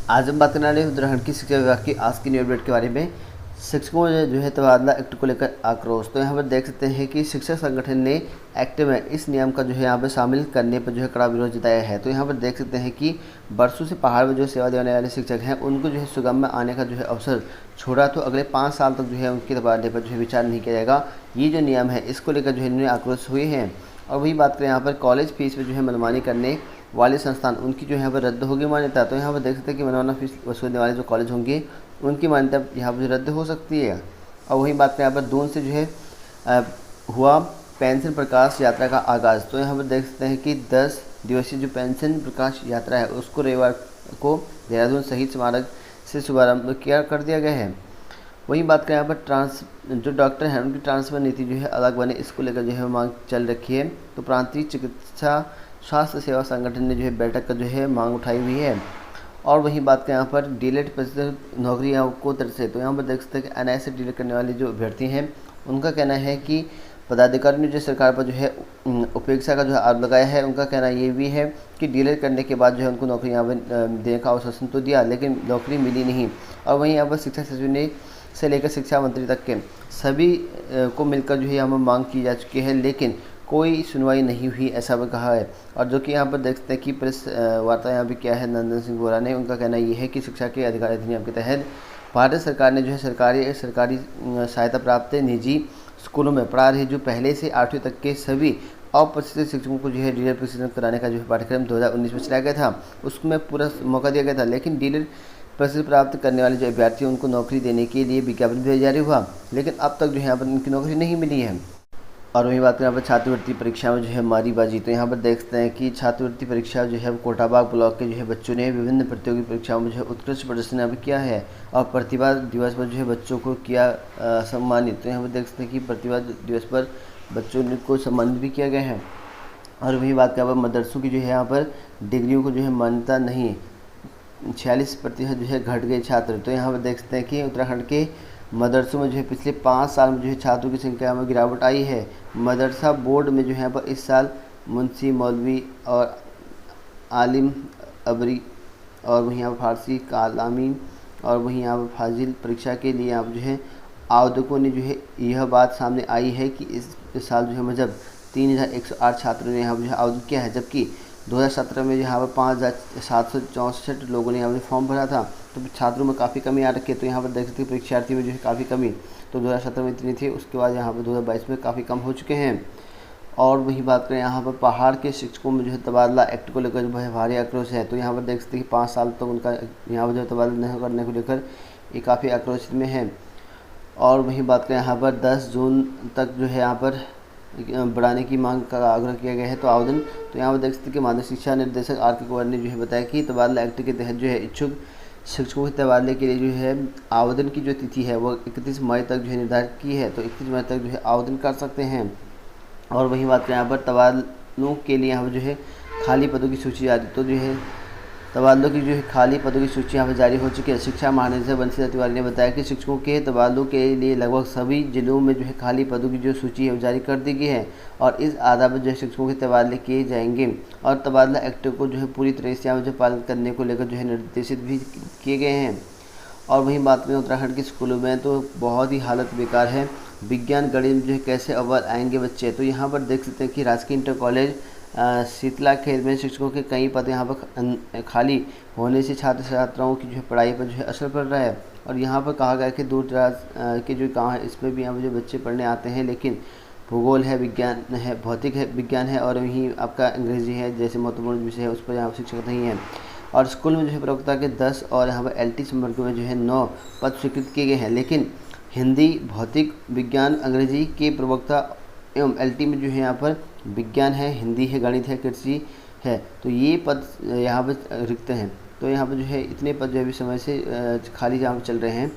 आज हम बात करने वाले हैं उत्तराखंड की शिक्षा विभाग की आज की न्यू अपडेट के बारे में। शिक्षकों में जो है तबादला एक्ट को लेकर आक्रोश। तो यहाँ पर देख सकते हैं कि शिक्षक संगठन ने एक्ट में इस नियम का जो है यहाँ पर शामिल करने पर जो है कड़ा विरोध जताया है। तो यहाँ पर देख सकते हैं कि वर्षों से पहाड़ में जो सेवा देने वाले शिक्षक हैं उनको जो है सुगम में आने का जो है अवसर छोड़ा, तो अगले 5 साल तक जो है उनके तबादले पर जो है विचार नहीं किया जाएगा। ये जो नियम है इसको लेकर जो है इन्होंने आक्रोश हुए हैं। और वही बात करें यहाँ पर कॉलेज फीस में जो है मनमानी करने वाले संस्थान उनकी जो यहाँ पर रद्द होगी मान्यता। तो यहाँ पर देख सकते हैं कि मनमाना फीस वसूलने वाले जो कॉलेज होंगे उनकी मान्यता यहाँ पर रद्द हो सकती है। और वही बात करें यहाँ पर दून से जो है हुआ पेंशन प्रकाश यात्रा का आगाज़। तो यहाँ पर देख सकते हैं कि 10 दिवसीय जो पेंशन प्रकाश यात्रा है उसको रविवार को देहरादून शहीद स्मारक से शुभारंभ कर दिया गया है। वही बात करें यहाँ पर जो डॉक्टर हैं उनकी ट्रांसफ़र नीति जो है अलग बने, इसको लेकर जो है मांग चल रखी है। तो प्रांतीय चिकित्सा स्वास्थ्य सेवा संगठन ने जो है बैठक का जो है मांग उठाई हुई है। और वही बात करें यहाँ पर डीलेट प्रतिशत नौकरियों को तरसे। तो यहाँ पर देख सकते हैं कि एनआईए से डीलेट करने वाले जो अभ्यर्थी हैं उनका कहना है कि पदाधिकारी ने जो सरकार पर जो है उपेक्षा का जो है आरोप लगाया है। उनका कहना ये भी है कि डीलेट करने के बाद जो है उनको नौकरी यहाँ पर देने का आश्वासन तो दिया लेकिन नौकरी मिली नहीं। और वहीं यहाँ पर शिक्षा सचिव ने से लेकर शिक्षा मंत्री तक के सभी को मिलकर जो है यहाँ पर मांग की जा चुकी है लेकिन कोई सुनवाई नहीं हुई, ऐसा भी कहा है। और जो कि यहाँ पर देख सकते हैं कि प्रेस वार्ता यहाँ भी किया है नंदन सिंह बोरा ने। उनका कहना ये है कि शिक्षा के अधिकार अधिनियम के तहत भारत सरकार ने जो है सरकारी सहायता प्राप्त निजी स्कूलों में पढ़ा रहे जो पहले से 8वीं तक के सभी अप्रशिक्षित शिक्षकों को जो है डीलर प्रशिक्षण कराने का जो है पाठ्यक्रम 2019 में चलाया गया था, उसमें पूरा मौका दिया गया था। लेकिन डीलर प्रशिक्षण प्राप्त करने वाले जो अभ्यर्थी उनको नौकरी देने के लिए विज्ञापन भेजा जारी हुआ लेकिन अब तक जो है यहाँ पर उनकी नौकरी नहीं मिली है। और वही बात करें यहाँ पर छात्रवृत्ति परीक्षा में जो है मारीबाजी। तो यहाँ पर देखते हैं कि छात्रवृत्ति परीक्षा जो है कोटाबाग ब्लॉक के जो है बच्चों ने विभिन्न प्रतियोगी परीक्षाओं में जो है उत्कृष्ट प्रदर्शन यहाँ पर किया है और प्रतिभा दिवस पर जो है बच्चों को किया सम्मानित। तो यहाँ पर देख सकते हैं कि प्रतिभा दिवस पर बच्चों को सम्मानित भी किया गया है। और वही बात करें मदरसों की जो है यहाँ पर डिग्रियों को जो है मान्यता नहीं, 46% जो है घट गए छात्र। तो यहाँ पर देख सकते हैं कि उत्तराखंड के मदरसों में जो है पिछले 5 साल में जो है छात्रों की संख्या में गिरावट आई है। मदरसा बोर्ड में जो है यहाँ पर इस साल मुंशी मौलवी और आलिम अबरी और वहीं यहाँ पर फारसी कालामी और वहीं यहाँ पर फाजिल परीक्षा के लिए यहाँ पर जो है आवेदकों ने जो है यह बात सामने आई है कि इस साल जो है मतलब 3108 छात्रों ने यहाँ पर जो है आवेदन किया है, जबकि 2017 में यहाँ पर 5764 लोगों ने यहाँ पर फॉर्म भरा था। तो छात्रों में काफ़ी कमी आ रखी है। तो यहाँ पर देख सकते हैं परीक्षार्थी में जो है काफ़ी कमी, तो 2017 में इतनी थी, उसके बाद यहाँ पर 2022 में काफ़ी कम हो चुके हैं। और वही बात करें यहाँ पर पहाड़ के शिक्षकों में जो है तबादला एक्ट को लेकर जो है भारी आक्रोश है। तो यहाँ पर देख सकते हैं कि 5 साल तक उनका यहाँ पर जो है तबादला नहीं करने को लेकर ये काफ़ी आक्रोशित में है। और वही बात करें यहाँ पर 10 जून तक जो है यहाँ पर बढ़ाने की मांग का आग्रह किया गया है। तो आवेदन तो यहाँ पर देख सकते हैं कि माध्यमिक शिक्षा निर्देशक आर के कुंवर ने जो है बताया कि तबादला एक्ट के तहत जो है इच्छुक शिक्षकों के तबादले के लिए जो है आवेदन की जो तिथि है वो 31 मई तक जो है निर्धारित की है। तो 31 मई तक जो है आवेदन कर सकते हैं। और वही बात करें यहाँ पर तबादलों के लिए यहाँ पर जो है खाली पदों की सूची जारी, तो जो है तबादलों की जो है खाली पदों की सूची यहाँ पर जारी हो चुकी है। शिक्षा महानिदेशक बंशीधर तिवारी ने बताया कि शिक्षकों के तबादलों के लिए लगभग सभी जिलों में जो है खाली पदों की जो सूची है वो जारी कर दी गई है और इस आधार पर जो है शिक्षकों के तबादले किए जाएंगे। और तबादला एक्ट को जो है पूरी तरह से यहाँ जो पालन करने को लेकर जो है निर्देशित भी किए गए हैं। और वहीं बात करें उत्तराखंड के स्कूलों में तो बहुत ही हालत बेकार है। विज्ञान गणित में जो है कैसे अव्वल आएंगे बच्चे। तो यहाँ पर देख सकते हैं कि राजकीय इंटर कॉलेज शीतला खेल में शिक्षकों के कई पद यहाँ पर खाली होने से छात्र छात्राओं की जो है पढ़ाई पर जो है असर पड़ रहा है। और यहाँ पर कहा गया कि दूर दराज के जो गाँव है इसमें भी यहाँ पर जो बच्चे पढ़ने आते हैं लेकिन भूगोल है, विज्ञान है, भौतिक है, विज्ञान है और वहीं आपका अंग्रेजी है जैसे महत्वपूर्ण विषय है उस पर यहाँ शिक्षक नहीं है। और स्कूल में जो है प्रवक्ता के 10 और यहाँ पर LT संवर्ग में जो है 9 पद स्वीकृत किए गए हैं लेकिन हिंदी, भौतिक विज्ञान, अंग्रेजी के प्रवक्ता एवं LT में जो है यहाँ पर विज्ञान है, हिंदी है, गणित है, कृषि है, तो ये पद यहाँ पर रिक्त हैं। तो यहाँ पर जो है इतने पद जो है समय से खाली जहाँ पर चल रहे हैं।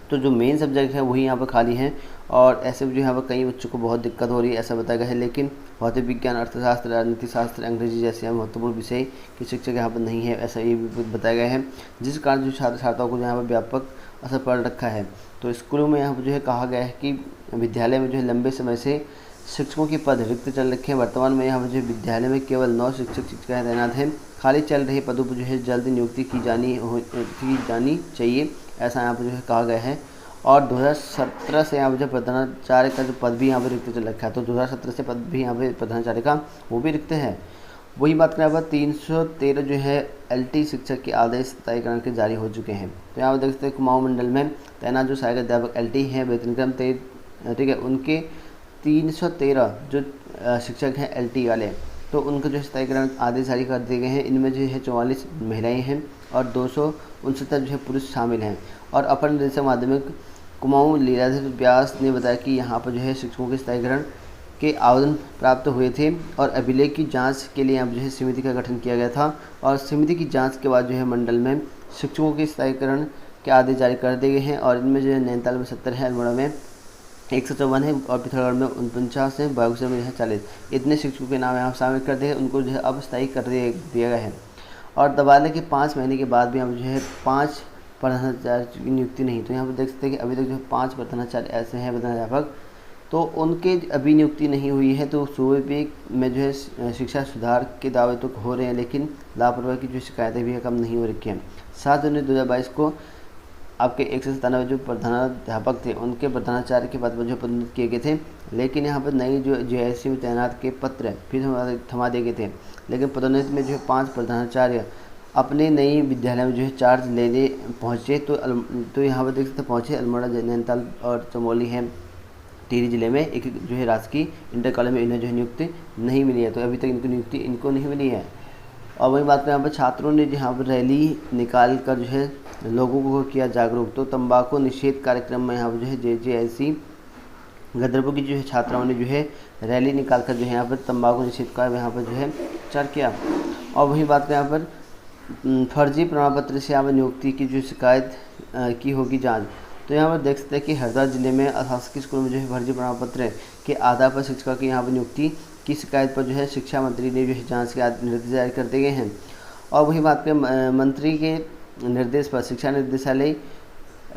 तो जो मेन सब्जेक्ट है वही यहाँ पर खाली हैं और ऐसे जो यहाँ पर कई बच्चों को बहुत दिक्कत हो रही है ऐसा बताया गया है। लेकिन भौतिक विज्ञान, अर्थशास्त्र, राजनीति शास्त्र, अंग्रेजी जैसे महत्वपूर्ण विषय के शिक्षक यहाँ पर नहीं है, ऐसा ये भी बताया गया है, जिस कारण जो छात्र छात्राओं को यहाँ पर व्यापक असर पड़ रखा है। तो स्कूलों में यहाँ पर जो है कहा गया है कि विद्यालय में जो है लंबे समय से शिक्षकों के पद रिक्त चल रखे हैं। वर्तमान में यहाँ पर जो विद्यालय में केवल 9 शिक्षक शिक्षिकाएँ तैनात हैं। खाली चल रहे पदों पर जो है जल्द नियुक्ति की जानी चाहिए, ऐसा यहाँ पर जो है कहा गया है। और 2017 से यहाँ पर जो प्रधानाचार्य का जो पद भी यहाँ पर रिक्त चल रखा है, तो 2017 से पद भी यहाँ पर प्रधानाचार्य का वो भी रिक्त है। वही बात करें अब 313 जो है LT शिक्षक के आदेश तय करके जारी हो चुके हैं। तो यहाँ पर देख सकते हैं कुमाऊं मंडल में तैनात जो सहायक अध्यापक LT हैं वेतनक्रम ठीक है, उनके 313 जो शिक्षक हैं LT वाले, तो उनको जो स्थायीकरण आदेश जारी कर दिए गए हैं। इनमें जो है 44 महिलाएं हैं और 269 जो है पुरुष शामिल हैं। और अपर निदेशक माध्यमिक कुमाऊं लीलाधर व्यास ने बताया कि यहाँ पर जो है शिक्षकों के स्थायीकरण के आवेदन प्राप्त हुए थे और अभिलेख की जांच के लिए यहाँ जो है समिति का गठन किया गया था। और समिति की जांच के बाद जो है मंडल में शिक्षकों के स्थायीकरण के आदेश जारी कर दिए गए हैं। और इनमें जो है नैनीताल में 70 है, अल्मोड़ा में 154 है और पिथौरागढ़ में 49 है, बागेश्वर में जो है 40। इतने शिक्षकों के नाम यहाँ शामिल कर दिए, उनको जो है अब स्थायी कर दिया गया है। और तबादले के 5 महीने के बाद भी यहाँ जो है 5 प्रधानाचार्य की नियुक्ति नहीं। तो यहाँ पर देख सकते हैं कि अभी तक जो है 5 प्रधानाचार्य ऐसे हैं प्रधानाध्यापक, तो उनके अभी नियुक्ति नहीं हुई है। तो सूबे में जो है शिक्षा सुधार के दावे तो हो रहे हैं, लेकिन लापरवाही की जो शिकायतें भी कम नहीं हो रखी हैं। 7 जनवरी 2022 को आपके 197 जो प्रधानाध्यापक थे उनके प्रधानाचार्य के पद पर जो पदोन्नत किए गए थे, लेकिन यहाँ पर नई जो JIC में तैनात के पत्र फिर थमा दिए गए थे। लेकिन पदोन्नति में जो है 5 प्रधानाचार्य अपने नई विद्यालय में जो है चार्ज लेने पहुँचे। तो यहाँ पर देख सकते पहुँचे अल्मोड़ा, नैनीताल और चमोली हैं टिहरी जिले में। एक जो है राजकीय इंटर कॉलेज में इन्हें जो है नियुक्ति नहीं मिली है, तो अभी तक इनको नियुक्ति इनको नहीं मिली है। और वही बात करें यहाँ पर छात्रों ने यहाँ पर रैली निकाल कर जो है लोगों को किया जागरूक। तो तंबाकू निषेध कार्यक्रम में यहाँ पर जो है JJIC गदरपुर की जो है छात्राओं ने जो है रैली निकाल कर जो है यहाँ पर तंबाकू निषेध का यहाँ पर जो है प्रचार किया। और वही बात करें यहाँ पर फर्जी प्रमाण पत्र से यहाँ पर नियुक्ति की जो शिकायत की होगी जाँच। तो यहाँ पर देख सकते हैं कि हरिद्वार जिले में शासकीय स्कूल में जो है फर्जी प्रमाण पत्र के आधार पर शिक्षकों की यहाँ पर नियुक्ति की शिकायत पर जो है शिक्षा मंत्री ने जो है जांच के निर्देश जारी कर दिए गए हैं। और वही बात करें मंत्री के निर्देश पर शिक्षा निदेशालय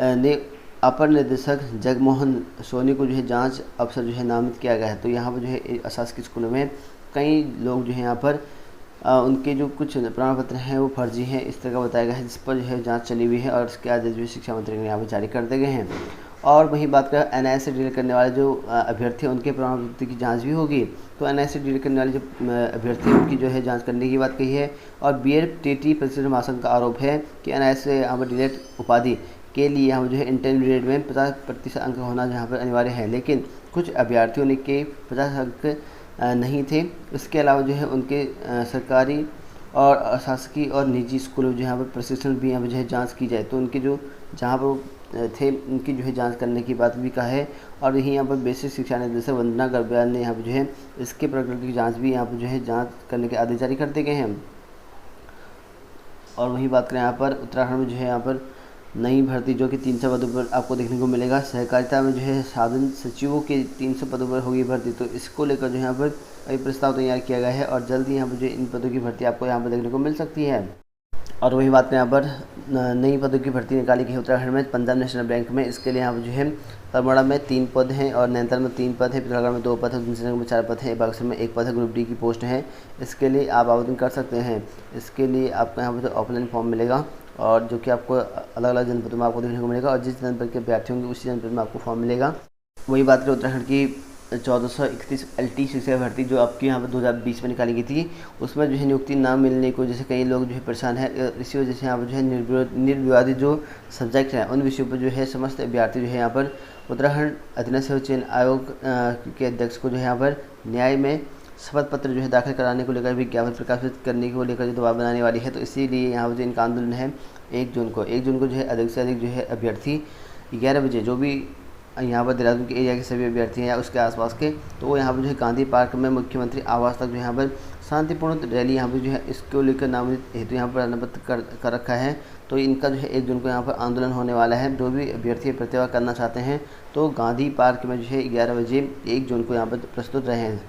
ने अपर निदेशक जगमोहन सोनी को जो है जांच अफसर जो है नामित किया गया है। तो यहाँ पर जो है शासकीय स्कूलों में कई लोग जो है यहाँ पर उनके जो कुछ प्रमाण पत्र हैं वो फर्जी हैं, इस तरह का बताया गया है, जिस पर जो है जांच चली हुई है और इसके आदेश भी शिक्षा मंत्री ने यहाँ पर जारी कर दिए गए हैं। और वही बात करें NIS से डील करने वाले जो अभ्यर्थी हैं उनके प्रमाण पत्र की जांच भी होगी। तो NIS से डील करने वाले जो अभ्यर्थी हैं उनकी जो है जांच करने की बात कही है। और BEd TT प्रेसिडेंट महासंघ का आरोप है कि NIS से यहाँ पर डीलेट उपाधि के लिए यहाँ पर जो है इंटरमीडिएट में 50% अंक होना यहाँ पर अनिवार्य है, लेकिन कुछ अभ्यर्थियों ने के 50 अंक नहीं थे। इसके अलावा जो है उनके सरकारी और शासकीय और निजी स्कूलों जो यहाँ पर प्रशिक्षण भी यहाँ पर जो है जाँच की जाए। तो उनके जो जहाँ पर थे उनकी जो है जांच करने की बात भी कहा है। और यही यहाँ पर बेसिक शिक्षा निदेशक वंदना गर्ब्याल ने यहाँ पर जो है इसके प्रकरण की जांच भी यहाँ पर जो है जांच करने के आदेश जारी कर दिए गए हैं। और वही बात करें यहाँ पर उत्तराखंड में जो है यहाँ पर नई भर्ती जो कि 300 पदों पर आपको देखने को मिलेगा। सहकारिता में जो है साधन सचिवों के 300 पदों पर होगी भर्ती। तो इसको लेकर जो यहाँ पर अभी प्रस्ताव तैयार किया गया है और जल्द ही यहाँ पर जो इन पदों की भर्ती आपको यहाँ पर देखने को मिल सकती है। और वही बात में यहाँ पर नई पदों की भर्ती निकाली गई है उत्तराखंड में पंजाब नेशनल बैंक में। इसके लिए यहाँ पर जो है अल्मोड़ा में 3 पद हैं और नैनीताल में 3 पद है, पिथौरागढ़ में 2 पद है, दूसरे में 4 पद है, बागेश्वर में 1 पद है। ग्रुप डी की पोस्ट है, इसके लिए आप आवेदन कर सकते हैं। इसके लिए आपको यहाँ पर ऑफलाइन फॉर्म मिलेगा और जो कि आपको अलग अलग जनपदों में आपको देखने को मिलेगा और जिस जनपद के अभ्यर्थी होंगे उसी जनपद में आपको फॉर्म मिलेगा। वही बात करें उत्तराखंड की 1431 LT शिक्षक भर्ती जो आपकी यहाँ पर 2020 में निकाली गई थी, उसमें जो है नियुक्ति ना मिलने को जैसे कई लोग जो है परेशान है। इसी वजह से यहाँ पर जो है निर्विवादित जो सब्जेक्ट हैं उन विषयों पर जो है समस्त अभ्यर्थी जो है यहाँ पर उत्तराखंड अधीनस्थ सेवा चयन आयोग के अध्यक्ष को जो है यहाँ पर न्याय में शपथ पत्र जो है दाखिल कराने को लेकर विज्ञापन प्रकाशित करने को लेकर जो दबाव बनाने वाली है। तो इसीलिए यहाँ पर जो इनका आंदोलन है 1 जून को जो है अधिक से अधिक जो है अभ्यर्थी 11 बजे जो भी यहाँ पर देहरादून के एरिया के सभी अभ्यर्थी हैं उसके आसपास के, तो वो यहाँ पर जो है गांधी पार्क में मुख्यमंत्री आवास तक जो यहाँ पर शांतिपूर्ण रैली यहाँ पर जो है इसको लेकर नामित हेतु यहाँ पर अनुबद्ध कर रखा है। तो इनका जो है 1 जून को यहाँ पर आंदोलन होने वाला है। जो भी अभ्यर्थी प्रतिभा करना चाहते हैं तो गांधी पार्क में जो है 11 बजे 1 जून को यहाँ पर प्रस्तुत रहे हैं।